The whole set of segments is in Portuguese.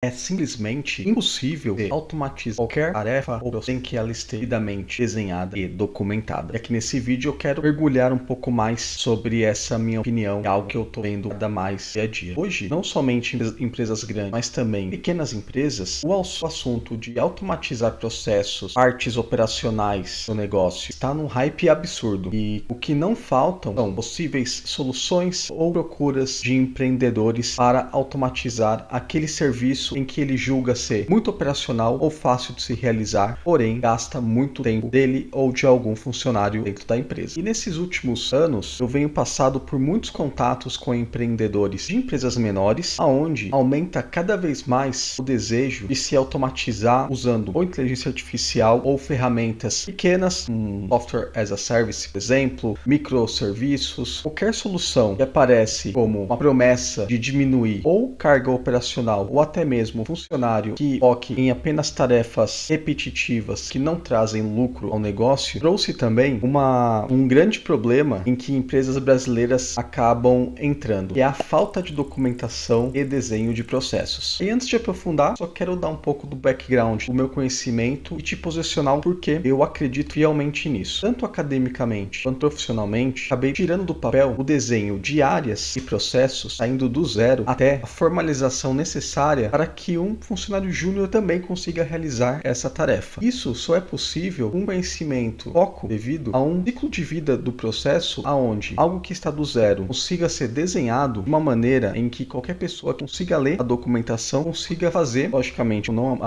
É simplesmente impossível automatizar qualquer tarefa ou sem que ela esteja devidamente desenhada e documentada. E aqui nesse vídeo eu quero mergulhar um pouco mais sobre essa minha opinião, é algo que eu estou vendo cada mais dia a dia. Hoje, não somente empresas grandes, mas também pequenas empresas, o assunto de automatizar processos, partes operacionais do negócio está num hype absurdo. E o que não faltam são possíveis soluções ou procuras de empreendedores para automatizar aquele serviço em que ele julga ser muito operacional ou fácil de se realizar, porém gasta muito tempo dele ou de algum funcionário dentro da empresa. E nesses últimos anos eu venho passado por muitos contatos com empreendedores de empresas menores, aonde aumenta cada vez mais o desejo de se automatizar usando ou inteligência artificial ou ferramentas pequenas, software as a service, por exemplo, microserviços, qualquer solução que aparece como uma promessa de diminuir ou carga operacional ou até mesmo funcionário que foque em apenas tarefas repetitivas que não trazem lucro ao negócio, trouxe também um grande problema em que empresas brasileiras acabam entrando, que é a falta de documentação e desenho de processos. E antes de aprofundar, só quero dar um pouco do background, do meu conhecimento e te posicionar o porquê eu acredito fielmente nisso. Tanto academicamente quanto profissionalmente, acabei tirando do papel o desenho de áreas e processos, saindo do zero até a formalização necessária para que um funcionário júnior também consiga realizar essa tarefa. Isso só é possível com conhecimento foco devido a um ciclo de vida do processo aonde algo que está do zero consiga ser desenhado de uma maneira em que qualquer pessoa consiga ler a documentação, consiga fazer, logicamente, não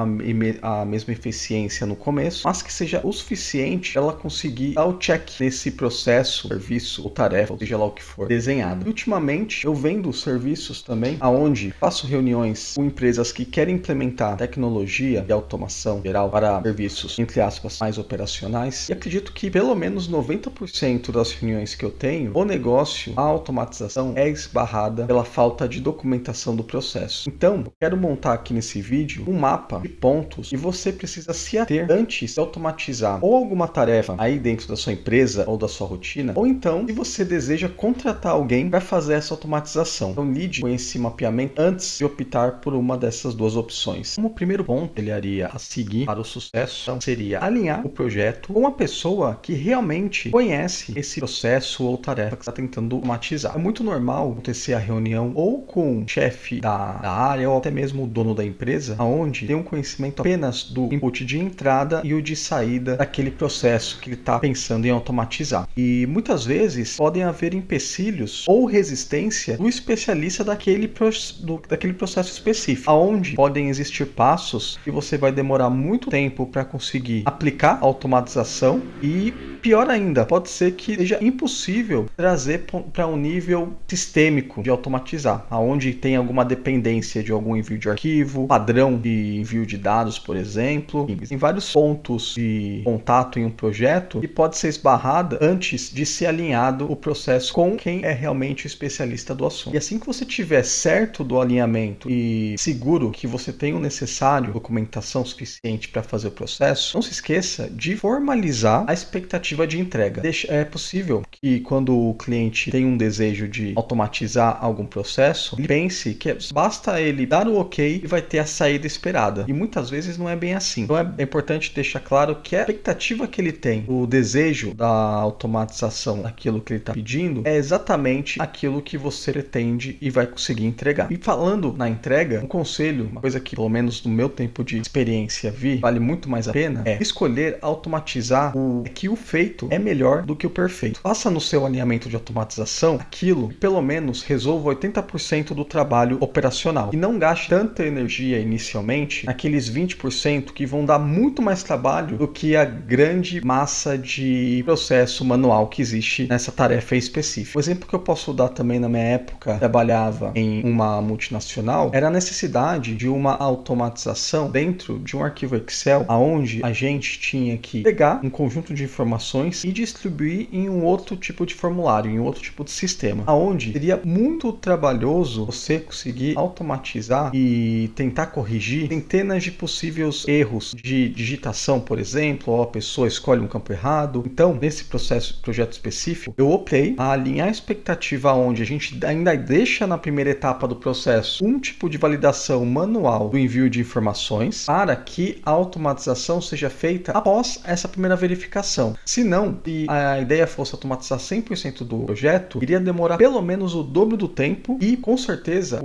a mesma eficiência no começo, mas que seja o suficiente para ela conseguir dar o check nesse processo, serviço ou tarefa, ou seja lá o que for desenhado. E, ultimamente, eu vendo serviços também aonde faço reuniões com empresas que querem implementar tecnologia de automação geral para serviços, entre aspas, mais operacionais. E acredito que pelo menos 90% das reuniões que eu tenho, o negócio, a automatização é esbarrada pela falta de documentação do processo. Então, eu quero montar aqui nesse vídeo um mapa de pontos que você precisa se ater antes de automatizar ou alguma tarefa aí dentro da sua empresa ou da sua rotina, ou então se você deseja contratar alguém para fazer essa automatização. Então, lide com esse mapeamento antes de optar por uma dessas duas opções. Como primeiro ponto, ele iria a seguir para o sucesso, então seria alinhar o projeto com uma pessoa que realmente conhece esse processo ou tarefa que está tentando automatizar. É muito normal acontecer a reunião ou com o chefe da área ou até mesmo o dono da empresa, aonde tem um conhecimento apenas do input de entrada e o de saída daquele processo que ele está pensando em automatizar. E muitas vezes podem haver empecilhos ou resistência do especialista daquele processo específico, aonde podem existir passos que você vai demorar muito tempo para conseguir aplicar a automatização e, pior ainda, pode ser que seja impossível trazer para um nível sistêmico de automatizar, aonde tem alguma dependência de algum envio de arquivo, padrão de envio de dados, por exemplo. Tem vários pontos de contato em um projeto que pode ser esbarrada antes de ser alinhado o processo com quem é realmente o especialista do assunto. E assim que você tiver certo do alinhamento e seguro que você tem o necessário, documentação suficiente para fazer o processo, não se esqueça de formalizar a expectativa de entrega. É possível que quando o cliente tem um desejo de automatizar algum processo, ele pense que basta ele dar o ok e vai ter a saída esperada. E muitas vezes não é bem assim. Então é importante deixar claro que a expectativa que ele tem, o desejo da automatização daquilo que ele está pedindo, é exatamente aquilo que você pretende e vai conseguir entregar. E falando na entrega, um conselho, uma coisa que pelo menos no meu tempo de experiência vale muito mais a pena, é escolher automatizar que o feito é melhor do que o perfeito. Faça no seu alinhamento de automatização aquilo que pelo menos resolva 80% do trabalho operacional e não gaste tanta energia inicialmente naqueles 20% que vão dar muito mais trabalho do que a grande massa de processo manual que existe nessa tarefa específica. Um exemplo que eu posso dar também na minha época, trabalhava em uma multinacional, era a necessidade de uma automatização dentro de um arquivo Excel, onde a gente tinha que pegar um conjunto de informações e distribuir em um outro tipo de formulário, em outro tipo de sistema, aonde seria muito trabalhoso você conseguir automatizar e tentar corrigir centenas de possíveis erros de digitação, por exemplo, ou a pessoa escolhe um campo errado. Então, nesse projeto específico, eu optei a alinhar a expectativa onde a gente ainda deixa na primeira etapa do processo um tipo de validação verificação manual do envio de informações para que a automatização seja feita após essa primeira verificação. Se não, se a ideia fosse automatizar 100% do projeto, iria demorar pelo menos o dobro do tempo e, com certeza,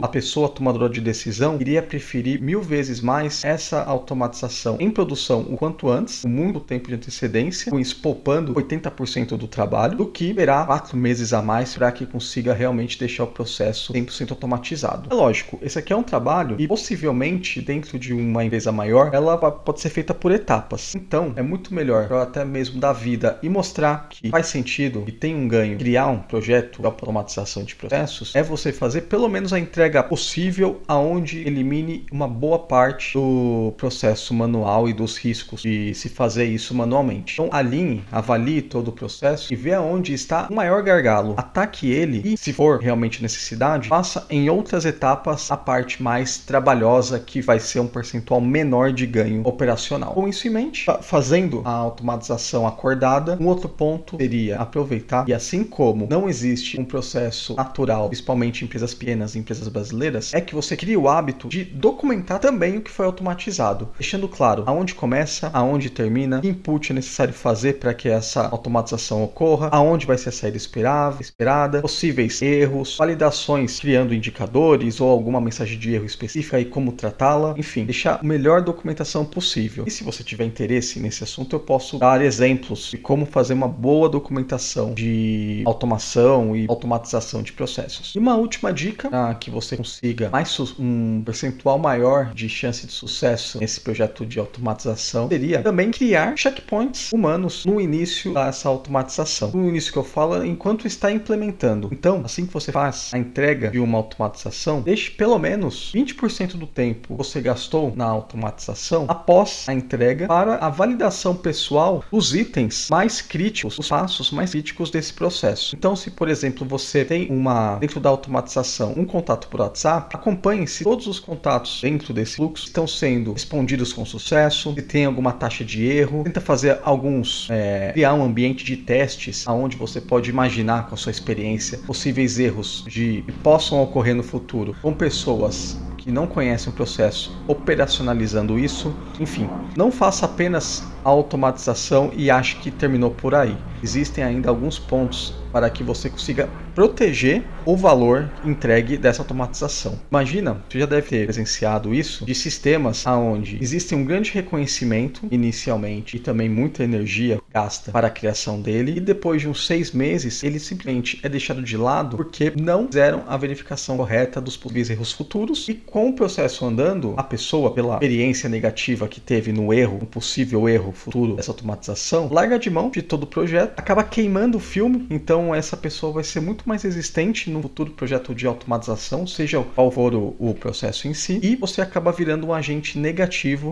a pessoa tomadora de decisão iria preferir 1000 vezes mais essa automatização em produção o quanto antes, com muito tempo de antecedência, com isso poupando 80% do trabalho, do que esperar 4 meses a mais para que consiga realmente deixar o processo 100% automatizado. É lógico, esse aqui é um trabalho e possivelmente dentro de uma empresa maior, ela pode ser feita por etapas. Então, é muito melhor para até mesmo dar vida e mostrar que faz sentido e tem um ganho criar um projeto de automatização de processos, é você fazer pelo menos a entrega possível aonde elimine uma boa parte do processo manual e dos riscos de se fazer isso manualmente. Então, alinhe, avalie todo o processo e vê aonde está o maior gargalo, ataque ele e, se for realmente necessidade, faça em outras etapas a parte mais trabalhosa que vai ser um percentual menor de ganho operacional. Com isso em mente, fazendo a automatização acordada, um outro ponto seria aproveitar e assim como não existe um processo natural, principalmente em empresas pequenas, em empresas brasileiras, é que você crie o hábito de documentar também o que foi automatizado, deixando claro aonde começa, aonde termina, que input é necessário fazer para que essa automatização ocorra, aonde vai ser a saída esperada, possíveis erros, validações criando indicadores ou alguma mensagem de erro específica e como tratá-la, enfim, deixar a melhor documentação possível. E se você tiver interesse nesse assunto, eu posso dar exemplos de como fazer uma boa documentação de automação e automatização de processos. E uma última dica para que você consiga um percentual maior de chance de sucesso nesse projeto de automatização seria também criar checkpoints humanos no início dessa automatização. No início que eu falo é enquanto está implementando. Então, assim que você faz a entrega de uma automatização, deixe pelo menos 20% do tempo que você gastou na automatização após a entrega para a validação pessoal dos itens mais críticos, os passos mais críticos desse processo. Então, se por exemplo você tem dentro da automatização um contato por WhatsApp, acompanhe se todos os contatos dentro desse fluxo estão sendo respondidos com sucesso, se tem alguma taxa de erro, tenta fazer criar um ambiente de testes onde você pode imaginar com a sua experiência possíveis erros que possam ocorrer no futuro com pessoas que não conhecem o processo, operacionalizando isso. Enfim, não faça apenas a automatização e ache que terminou por aí. Existem ainda alguns pontos para que você consiga proteger o valor entregue dessa automatização. Imagina, você já deve ter presenciado isso, de sistemas onde existe um grande reconhecimento inicialmente e também muita energia gasta para a criação dele e depois de uns 6 meses ele simplesmente é deixado de lado porque não fizeram a verificação correta dos possíveis erros futuros e com o processo andando, a pessoa, pela experiência negativa que teve no possível erro futuro dessa automatização, larga de mão de todo o projeto, acaba queimando o filme, então essa pessoa vai ser muito mais resistente no futuro projeto de automatização, seja qual for o processo em si, e você acaba virando um agente negativo,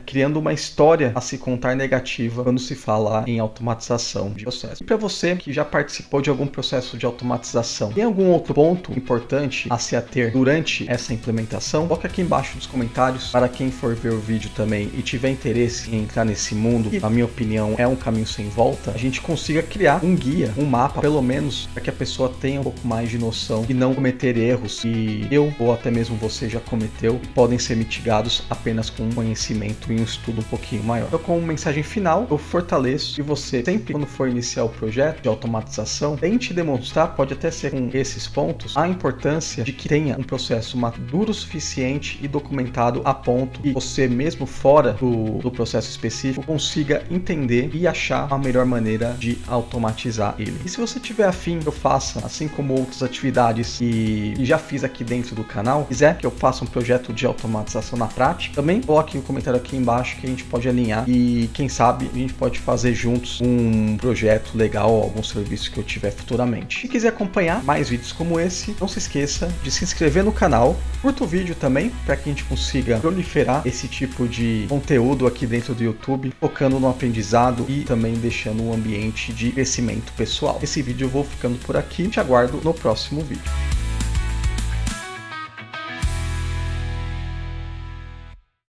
criando uma história a se contar negativa quando se fala em automatização de processo. E para você que já participou de algum processo de automatização, tem algum outro ponto importante a se ater durante essa implementação? Coloque aqui embaixo nos comentários para quem for ver o vídeo também e tiver interesse em entrar nesse mundo, que na minha opinião é um caminho sem volta, a gente consiga criar um guia, um mapa, pelo menos, para que a pessoa tenha um pouco mais de noção e não cometer erros que eu ou até mesmo você já cometeu e podem ser mitigados apenas com um conhecimento e um estudo um pouquinho maior. Então, como mensagem final, eu fortaleço que você sempre, quando for iniciar o projeto de automatização, tente demonstrar, pode até ser com esses pontos, a importância de que tenha um processo maduro o suficiente e documentado a ponto que você, mesmo fora do processo específico, consiga entender e achar a melhor maneira de automatizar ele. E se você tiver afim que eu faça, assim como outras atividades que já fiz aqui dentro do canal, quiser que eu faça um projeto de automatização na prática, também coloque um comentário aqui embaixo que a gente pode alinhar e quem sabe a gente pode fazer juntos um projeto legal ou algum serviço que eu tiver futuramente. Se quiser acompanhar mais vídeos como esse, não se esqueça de se inscrever no canal, curta o vídeo também para que a gente consiga proliferar esse tipo de conteúdo aqui dentro do YouTube, focando no aprendizado e também deixando um ambiente de crescimento pessoal. Esse vídeo eu vou ficando por aqui, te aguardo no próximo vídeo.